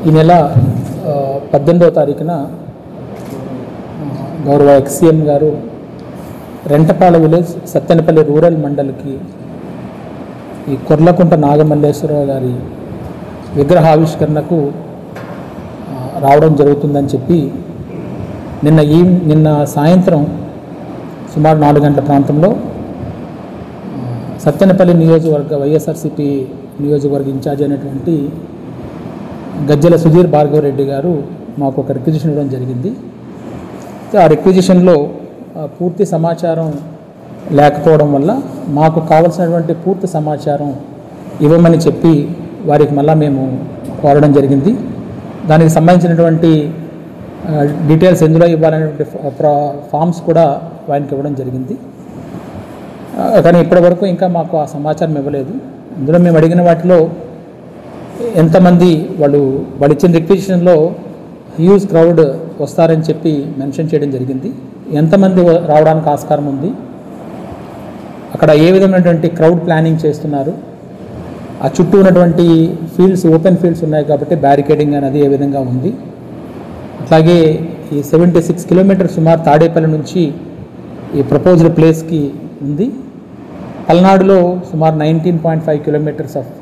ఈ నెల 18వ తారీఖున గౌరవ ఎక్స్సీఎం గారు రెంటపాల విలేజ్ సత్తెనపల్లి రూరల్ మండల్కి ఈ కొర్లకుంట నాగమల్లేశ్వరరావు గారి విగ్రహావిష్కరణకు రావడం జరుగుతుందని చెప్పి నిన్న సాయంత్రం సుమారు 4 గంటల ప్రాంతంలో సత్తెనపల్లి నియోజకవర్గ వైఎస్ఆర్సీపీ నియోజకవర్గ ఇన్ఛార్జ్ అయినటువంటి గజ్జల సుధీర్ భార్గవరెడ్డి గారు మాకు ఒక రిక్విజిషన్ ఇవ్వడం జరిగింది. ఆ రిక్విజిషన్లో పూర్తి సమాచారం లేకపోవడం వల్ల మాకు కావాల్సినటువంటి పూర్తి సమాచారం ఇవ్వమని చెప్పి వారికి మళ్ళీ మేము కోరడం జరిగింది. దానికి సంబంధించినటువంటి డీటెయిల్స్ ఎందులో ఇవ్వాలనేటువంటి ఫామ్స్ కూడా వారికి ఇవ్వడం జరిగింది. కానీ ఇప్పటివరకు ఇంకా మాకు ఆ సమాచారం ఇవ్వలేదు. అందులో మేము అడిగిన వాటిలో ఎంతమంది వాళ్ళు ఇచ్చిన రిక్విజిషన్లో హ్యూజ్ క్రౌడ్ వస్తారని చెప్పి మెన్షన్ చేయడం జరిగింది. ఎంతమంది రావడానికి ఆస్కారం ఉంది, అక్కడ ఏ విధమైనటువంటి క్రౌడ్ ప్లానింగ్ చేస్తున్నారు, ఆ చుట్టూ ఉన్నటువంటి ఫీల్డ్స్ ఓపెన్ ఫీల్డ్స్ ఉన్నాయి కాబట్టి బ్యారికేడింగ్ అనేది ఏ విధంగా ఉంది, అట్లాగే ఈ 76 కిలోమీటర్ సుమారు తాడేపల్లి నుంచి ఈ ప్రపోజ్డ్ ప్లేస్కి ఉంది. పల్నాడులో సుమారు 19.5 కిలోమీటర్స్ ఆఫ్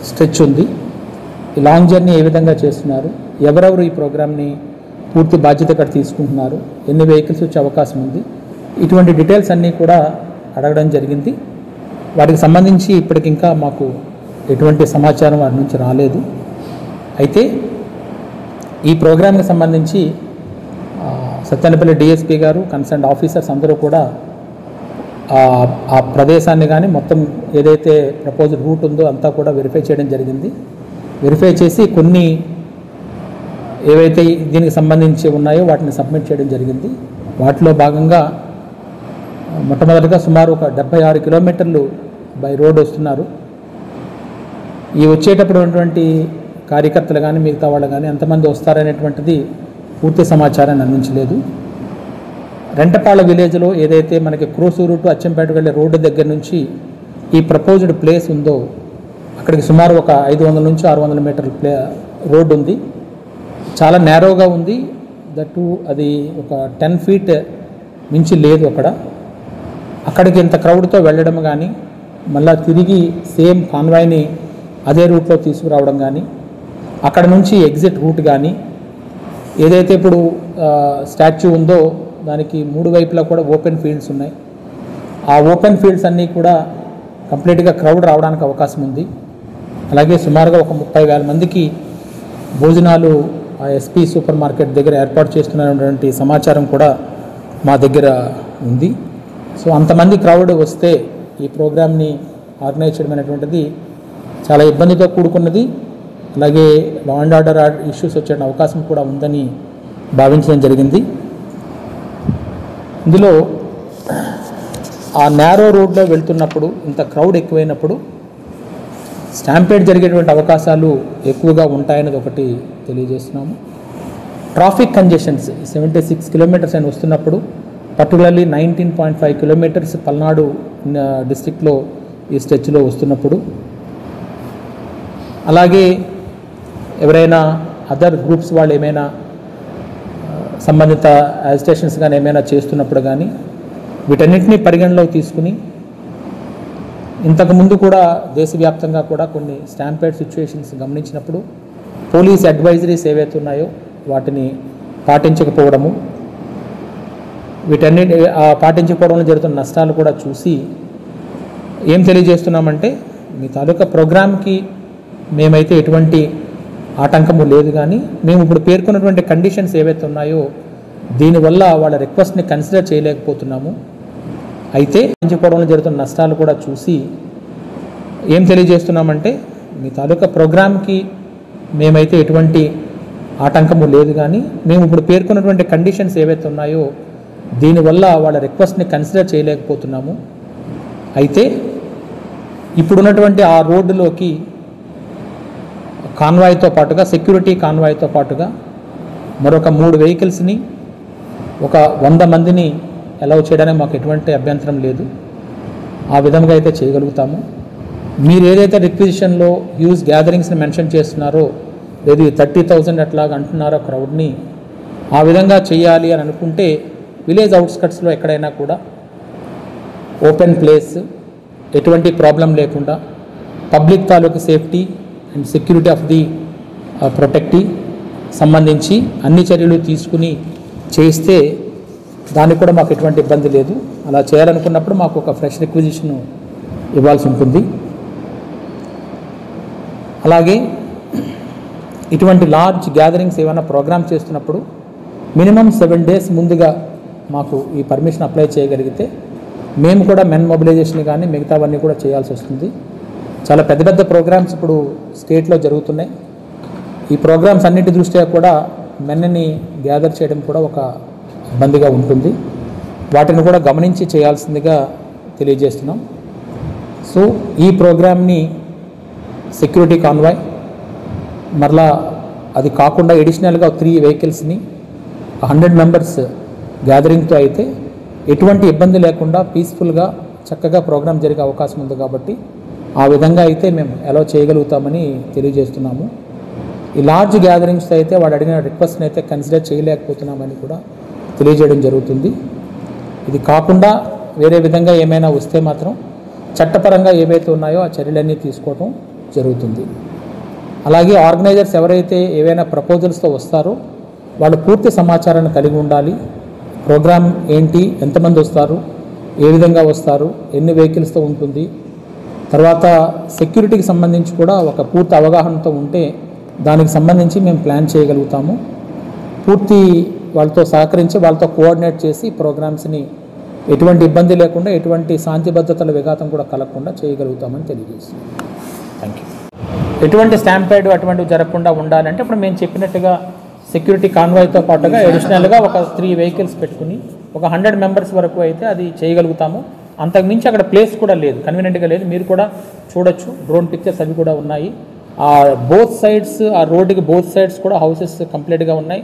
స్ట్రెచ్ ఉంది. ఈ లాంగ్ జర్నీ ఏ విధంగా చేస్తున్నారు, ఎవరెవరు ఈ ప్రోగ్రామ్ని పూర్తి బాధ్యత ఇక్కడ తీసుకుంటున్నారు, ఎన్ని వెహికల్స్ వచ్చే అవకాశం ఉంది, ఇటువంటి డీటెయిల్స్ అన్నీ కూడా అడగడం జరిగింది. వాటికి సంబంధించి ఇప్పటికింకా మాకు ఎటువంటి సమాచారం వారి నుంచి రాలేదు. అయితే ఈ ప్రోగ్రామ్కి సంబంధించి సత్తెనపల్లి డిఎస్పీ గారు కన్సర్న్ ఆఫీసర్స్ అందరూ కూడా ఆ ప్రదేశాన్ని కానీ మొత్తం ఏదైతే ప్రపోజ్డ్ రూట్ ఉందో అంతా కూడా వెరిఫై చేయడం జరిగింది. వెరిఫై చేసి కొన్ని ఏవైతే దీనికి సంబంధించి ఉన్నాయో వాటిని సబ్మిట్ చేయడం జరిగింది. వాటిలో భాగంగా మొట్టమొదటిగా సుమారు ఒక 76 కిలోమీటర్లు బై రోడ్ వస్తున్నారు. ఈ వచ్చేటప్పుడు ఉన్నటువంటి కార్యకర్తలు కానీ మిగతా వాళ్ళు కానీ ఎంతమంది వస్తారనేటువంటిది పూర్తి సమాచారాన్ని అందించలేదు. రెంటపాల విలేజ్లో ఏదైతే మనకి క్రోసూరు టు అచ్చంపేట వెళ్ళే రోడ్డు దగ్గర నుంచి ఈ ప్రపోజ్డ్ ప్లేస్ ఉందో అక్కడికి సుమారు ఒక 500 నుంచి 600 మీటర్ల రోడ్డు ఉంది. చాలా నేరోగా ఉంది. దట్టు అది ఒక 10 ఫీట్ మించి లేదు. అక్కడికి ఇంత క్రౌడ్తో వెళ్ళడం కానీ మళ్ళీ తిరిగి సేమ్ కాన్వాయ్ని అదే రూట్లో తీసుకురావడం కానీ అక్కడ నుంచి ఎగ్జిట్ రూట్ కానీ ఏదైతే ఇప్పుడు స్టాచ్యూ ఉందో దానికి 3 వైపులా కూడా ఓపెన్ ఫీల్డ్స్ ఉన్నాయి. ఆ ఓపెన్ ఫీల్డ్స్ అన్నీ కూడా కంప్లీట్గా క్రౌడ్ రావడానికి అవకాశం ఉంది. అలాగే సుమారుగా ఒక 30,000 మందికి భోజనాలు ఆ ఎస్పీ సూపర్ మార్కెట్ దగ్గర ఏర్పాటు చేస్తున్నటువంటి సమాచారం కూడా మా దగ్గర ఉంది. సో అంతమంది క్రౌడ్ వస్తే ఈ ప్రోగ్రామ్ని ఆర్గనైజ్ చేయడం అనేటువంటిది చాలా ఇబ్బందితో కూడుకున్నది. అలాగే లా అండ్ ఆర్డర్ ఇష్యూస్ వచ్చే అవకాశం కూడా ఉందని భావించడం జరిగింది. ఇందులో ఆ నేరో రోడ్లో వెళ్తున్నప్పుడు ఇంత క్రౌడ్ ఎక్కువైనప్పుడు స్టాంపేడ్ జరిగేటువంటి అవకాశాలు ఎక్కువగా ఉంటాయనేది ఒకటి తెలియజేస్తున్నాము. ట్రాఫిక్ కంజెషన్స్ 76 కిలోమీటర్స్ అని వస్తున్నప్పుడు పర్టికులర్లీ 19.5 కిలోమీటర్స్ పల్నాడు డిస్టిక్లో ఈ స్ట్రెచ్లో వస్తున్నప్పుడు, అలాగే ఎవరైనా అదర్ గ్రూప్స్ వాళ్ళు ఏమైనా సంబంధిత యాజిటేషన్స్ కానీ ఏమైనా చేస్తున్నప్పుడు కానీ వీటన్నిటినీ పరిగణలోకి తీసుకుని ఇంతకుముందు కూడా దేశవ్యాప్తంగా కూడా కొన్ని స్టాంపేడ్ సిచ్యువేషన్స్ గమనించినప్పుడు పోలీస్ అడ్వైజరీస్ ఏవైతే ఉన్నాయో వాటిని పాటించకపోవడము, వీటన్నిటి పాటించకపోవడంలో జరుగుతున్న నష్టాలు కూడా చూసి ఏం తెలియజేస్తున్నామంటే మీ తాలూకా ప్రోగ్రామ్కి మేమైతే ఎటువంటి ఆటంకము లేదు, కానీ మేము ఇప్పుడు పేర్కొన్నటువంటి కండిషన్స్ ఏవైతే ఉన్నాయో దీనివల్ల వాళ్ళ రిక్వెస్ట్ని కన్సిడర్ చేయలేకపోతున్నాము. అయితే పాటించకపోవడంలో జరుగుతున్న నష్టాలు కూడా చూసి ఏం తెలియజేస్తున్నామంటే మీ తాలూకా ప్రోగ్రామ్కి మేమైతే ఎటువంటి ఆటంకము లేదు, కానీ మేము ఇప్పుడు పేర్కొన్నటువంటి కండిషన్స్ ఏవైతే ఉన్నాయో దీనివల్ల వాళ్ళ రిక్వెస్ట్ని కన్సిడర్ చేయలేకపోతున్నాము. అయితే ఇప్పుడున్నటువంటి ఆ రోడ్డులోకి కాన్వాయ్తో పాటుగా సెక్యూరిటీ కాన్వాయ్తో పాటుగా మరొక 3 వెహికల్స్ని ఒక 100 మందిని అలౌ చేయడానికి మాకు ఎటువంటి అభ్యంతరం లేదు. ఆ విధంగా అయితే చేయగలుగుతాము. మీరు ఏదైతే రిక్విజిషన్లో హ్యూజ్ గ్యాదరింగ్స్ని మెన్షన్ చేస్తున్నారో లేదు 30,000 అట్లాగా అంటున్నారో క్రౌడ్ని, ఆ విధంగా చేయాలి అని అనుకుంటే విలేజ్ అవుట్స్కట్స్లో ఎక్కడైనా కూడా ఓపెన్ ప్లేస్, ఎటువంటి ప్రాబ్లం లేకుండా పబ్లిక్ తాలూకు safety and security of the protectee సంబంధించి అన్ని చర్యలు తీసుకుని చేస్తే దానికి కూడా మాకు ఎటువంటి ఇబ్బంది లేదు. అలా చేయాలనుకున్నప్పుడు మాకు ఒక ఫ్రెష్ రిక్విజిషన్ ఇవ్వాల్సి ఉంటుంది. అలాగే ఇటువంటి లార్జ్ గ్యాదరింగ్స్ ఏమైనా ప్రోగ్రామ్ చేస్తున్నప్పుడు మినిమం 7 days ముందుగా మాకు ఈ పర్మిషన్ అప్లై చేయగలిగితే మేము కూడా మెన్ మొబిలైజేషన్ కానీ మిగతావన్నీ కూడా చేయాల్సి వస్తుంది. చాలా పెద్ద పెద్ద ప్రోగ్రామ్స్ ఇప్పుడు స్టేట్లో జరుగుతున్నాయి. ఈ ప్రోగ్రామ్స్ అన్నిటి దృష్ట్యా కూడా మెన్ని గ్యాదర్ చేయడం కూడా ఒక ఇబ్బందిగా ఉంటుంది. వాటిని కూడా గమనించి చేయాల్సిందిగా తెలియజేస్తున్నాం. సో ఈ ప్రోగ్రామ్ని సెక్యూరిటీ కాన్వాయ్, మరలా అది కాకుండా ఎడిషనల్గా 3 vehiclesని 100 members గ్యాదరింగ్తో అయితే ఎటువంటి ఇబ్బంది లేకుండా పీస్ఫుల్గా చక్కగా ప్రోగ్రామ్ జరిగే అవకాశం ఉంది. కాబట్టి ఆ విధంగా అయితే మేము అలౌ చేయగలుగుతామని తెలియజేస్తున్నాము. ఈ లార్జ్ గ్యాదరింగ్స్ అయితే వాడు అడిగిన రిక్వెస్ట్ని అయితే కన్సిడర్ చేయలేకపోతున్నామని కూడా తెలియజేయడం జరుగుతుంది. ఇది కాకుండా వేరే విధంగా ఏమైనా వస్తే మాత్రం చట్టపరంగా ఏవైతే ఉన్నాయో ఆ చర్యలన్నీ తీసుకోవడం జరుగుతుంది. అలాగే ఆర్గనైజర్స్ ఎవరైతే ఏవైనా ప్రపోజల్స్తో వస్తారో వాళ్ళు పూర్తి సమాచారాన్ని కలిగి ఉండాలి. ప్రోగ్రామ్ ఏంటి, ఎంతమంది వస్తారు, ఏ విధంగా వస్తారు, ఎన్ని వెహికల్స్తో ఉంటుంది, తర్వాత సెక్యూరిటీకి సంబంధించి కూడా ఒక పూర్తి అవగాహనతో ఉంటే దానికి సంబంధించి మేము ప్లాన్ చేయగలుగుతాము. పూర్తి వాళ్ళతో సహకరించి వాళ్ళతో కోఆర్డినేట్ చేసి ప్రోగ్రామ్స్ని ఎటువంటి ఇబ్బంది లేకుండా ఎటువంటి శాంతి భద్రతల విఘాతం కూడా కలగకుండా చేయగలుగుతామని తెలియజేస్తున్నాం. Thank you. ఎటువంటి స్టాంపైడ్ అటువంటివి జరగకుండా ఉండాలంటే ఇప్పుడు మేము చెప్పినట్టుగా సెక్యూరిటీ కాన్వాయ్తో పాటుగా అడిషనల్గా ఒక 3 vehicles పెట్టుకుని ఒక 100 members వరకు అయితే అది చేయగలుగుతాము. అంతకుమించి అక్కడ ప్లేస్ కూడా లేదు, కన్వీనియంట్గా లేదు. మీరు కూడా చూడొచ్చు, డ్రోన్ పిక్చర్స్ అవి కూడా ఉన్నాయి. ఆ బోత్ సైడ్స్, ఆ రోడ్డుకి బోత్ సైడ్స్ కూడా హౌసెస్ కంప్లీట్గా ఉన్నాయి.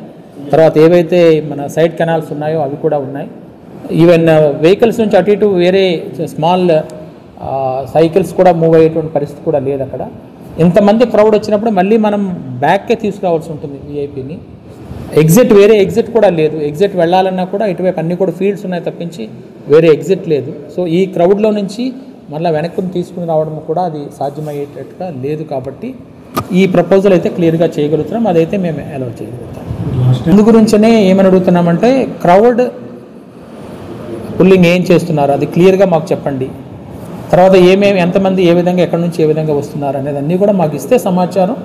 తర్వాత ఏవైతే మన సైడ్ కెనాల్స్ ఉన్నాయో అవి కూడా ఉన్నాయి. ఈవెన్ వెహికల్స్ నుంచి అటు ఇటు వేరే స్మాల్ సైకిల్స్ కూడా మూవ్ అయ్యేటువంటి పరిస్థితి కూడా లేదు అక్కడ. ఇంతమంది క్రౌడ్ వచ్చినప్పుడు మళ్ళీ మనం బ్యాక్కే తీసుకురావాల్సి ఉంటుంది విఐపిని. వేరే ఎగ్జిట్ కూడా లేదు. ఎగ్జిట్ వెళ్ళాలన్నా కూడా ఇటువైపు అన్నీ కూడా ఫీల్డ్స్ ఉన్నాయి తప్పించి వేరే ఎగ్జిట్ లేదు. సో ఈ క్రౌడ్లో నుంచి మళ్ళీ వెనక్కి తీసుకుని రావడం కూడా అది సాధ్యమయ్యేటట్టుగా లేదు. కాబట్టి ఈ ప్రపోజల్ అయితే క్లియర్గా చేయగలుగుతున్నాం, అదైతే మేము అలౌ చేయగలుగుతాం. అందు గురించనే ఏమని అడుగుతున్నామంటే క్రౌడ్ పుల్లింగ్ ఏం చేస్తున్నారు అది క్లియర్గా మాకు చెప్పండి. తర్వాత ఎంతమంది ఏ విధంగా ఎక్కడి నుంచి ఏ విధంగా వస్తున్నారు అనేది అన్నీ కూడా మాకు ఇస్తే సమాచారం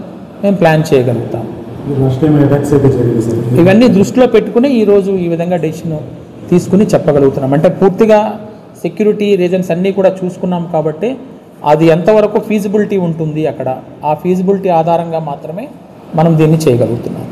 మేము ప్లాన్ చేయగలుగుతాం. ఇవన్నీ దృష్టిలో పెట్టుకుని ఈరోజు ఈ విధంగా డెసిషన్ తీసుకుని చెప్పగలుగుతున్నాం. అంటే పూర్తిగా సెక్యూరిటీ రీజన్స్ అన్నీ కూడా చూసుకున్నాం కాబట్టి అది ఎంతవరకు ఫీజిబిలిటీ ఉంటుంది అక్కడ, ఆ ఫీజిబిలిటీ ఆధారంగా మాత్రమే మనం దీన్ని చేయగలుగుతున్నాం.